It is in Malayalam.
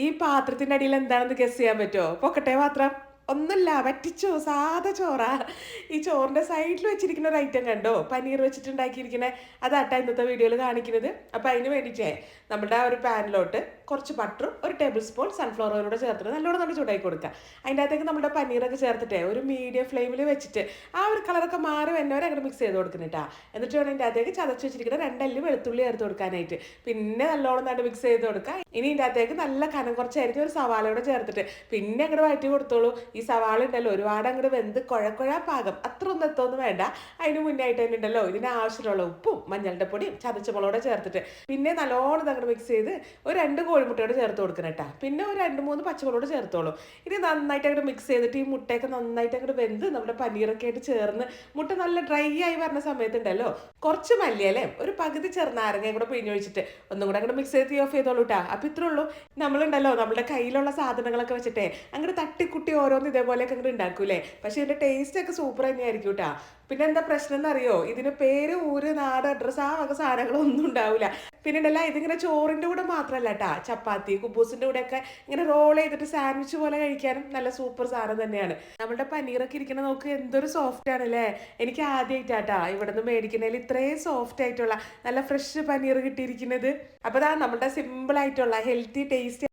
ഈ പാത്രത്തിന്റെ അടിയിൽ എന്താണെന്ന് ഗസ് ചെയ്യാൻ പറ്റുമോ? പൊക്കട്ടെ പാത്രം. ഒന്നുമില്ല, വറ്റിച്ചോ, സാധാ ചോറാ. ഈ ചോറിന്റെ സൈഡിൽ വെച്ചിരിക്കുന്ന ഒരു ഐറ്റം കണ്ടോ, പനീർ വെച്ചിട്ടുണ്ടാക്കിയിരിക്കണേ. അതാട്ടാ ഇന്നത്തെ വീഡിയോയിൽ കാണിക്കുന്നത്. അപ്പം അതിന് വേണ്ടിയിട്ടേ നമ്മുടെ ആ ഒരു പാനിലോട്ട് കുറച്ച് ബട്ടറും ഒരു ടേബിൾ സ്പൂൺ സൺഫ്ലവർ ഓയിലൂടെ ചേർത്തിട്ട് നല്ലോണം നമ്മൾ ചൂടാക്കി കൊടുക്കുക. അതിൻ്റെ അകത്തേക്ക് നമ്മുടെ പനീറൊക്കെ ചേർത്തിട്ടേ ഒരു മീഡിയം ഫ്ലെയിമിൽ വെച്ചിട്ട് ആ ഒരു കളറൊക്കെ മാറി വന്നവരെ അങ്ങോട്ട് മിക്സ് ചെയ്ത് കൊടുക്കുന്നിട്ടാ. എന്നിട്ട് വേണം ഇതിൻ്റെ അകത്തേക്ക് ചതച്ച് വെച്ചിരിക്കുന്ന 2 അല്ലി വെളുത്തുള്ളി ചേർത്ത് കൊടുക്കാനായിട്ട്. പിന്നെ നല്ലോണം നട്ട് മിക്സ് ചെയ്ത് കൊടുക്കുക. ഇനി ഇതിൻ്റെ അകത്തേക്ക് നല്ല കനം കുറച്ചായിരിക്കും ഒരു സവാളയോടെ ചേർത്തിട്ട് പിന്നെ അങ്ങോട്ട് വഴറ്റി കൊടുത്തോളൂ. ഈ സവാള ഉണ്ടല്ലോ ഒരുപാട് അങ്ങോട്ട് വെന്ത് കുഴക്കുഴ പാകം അത്ര ഒന്നും എത്തൊന്നും വേണ്ട. അതിന് മുന്നായിട്ട് തന്നെ ഉണ്ടല്ലോ ഇതിന് ആവശ്യമുള്ള ഉപ്പും മഞ്ഞളുടെ പൊടിയും ചതച്ച മുളകോടെ ചേർത്തിട്ട് പിന്നെ നല്ലോണം അങ്ങോട്ട് മിക്സ് ചെയ്ത് ഒരു 2 കോഴിമുട്ടയോട് ചേർത്ത് കൊടുക്കണം കേട്ടോ. പിന്നെ ഒരു 2-3 പച്ചമുളകോട് ചേർത്തോളൂ. ഇനി നന്നായിട്ട് അങ്ങോട്ട് മിക്സ് ചെയ്തിട്ട് ഈ മുട്ടയൊക്കെ നന്നായിട്ട് അങ്ങോട്ട് വെന്ത് നമ്മുടെ പനീറൊക്കെ ആയിട്ട് ചേർന്ന് മുട്ട നല്ല ഡ്രൈ ആയി വരുന്ന സമയത്തുണ്ടല്ലോ കുറച്ച് മല്ലിയല്ലേ ഒരു പകുതി ചെറുനാരങ്ങയും കൂടെ പിഴിഞ്ഞൊഴിച്ചിട്ട് ഒന്നും കൂടെ അങ്ങോട്ട് മിക്സ് ചെയ്ത് ഓഫ് ചെയ്തോളൂ കേട്ടോ. അപ്പം ഇത്രേ ഉള്ളൂ. നമ്മളുണ്ടല്ലോ നമ്മുടെ കയ്യിലുള്ള സാധനങ്ങളൊക്കെ വെച്ചിട്ടേ അങ്ങോട്ട് തട്ടിക്കുട്ടി ഓരോന്ന് ഇതേപോലെയൊക്കെ അങ്ങോട്ട് ഉണ്ടാക്കൂലേ. പക്ഷെ ഇതിന്റെ ടേസ്റ്റ് ഒക്കെ സൂപ്പർ തന്നെയായിരിക്കും കേട്ടാ. പിന്നെ എന്താ പ്രശ്നം എന്നറിയോ, ഇതിന് പേര് ഊര് നാട് അഡ്രസ്സ് ആ വക സാധനങ്ങളൊന്നും ഉണ്ടാവില്ല. പിന്നെ ഉണ്ടല്ല ഇതിങ്ങനെ ചോറിന്റെ കൂടെ മാത്രമല്ല കേട്ടാ, ചപ്പാത്തി കുബൂസിന്റെ കൂടെ ഒക്കെ ഇങ്ങനെ റോൾ ചെയ്തിട്ട് സാൻഡ്വിച്ച് പോലെ കഴിക്കാനും നല്ല സൂപ്പർ സാധനം തന്നെയാണ്. നമ്മുടെ പനീറൊക്കെ ഇരിക്കണ നോക്ക് എന്തൊരു സോഫ്റ്റ് ആണല്ലേ. എനിക്ക് ആദ്യമായിട്ടാട്ടാ ഇവിടെ നിന്ന് മേടിക്കുന്നതിൽ ഇത്രയും സോഫ്റ്റ് ആയിട്ടുള്ള നല്ല ഫ്രഷ് പനീർ കിട്ടിയിരിക്കുന്നത്. അപ്പോൾ നമ്മുടെ സിമ്പിൾ ആയിട്ടുള്ള ഹെൽത്തി ടേസ്റ്റി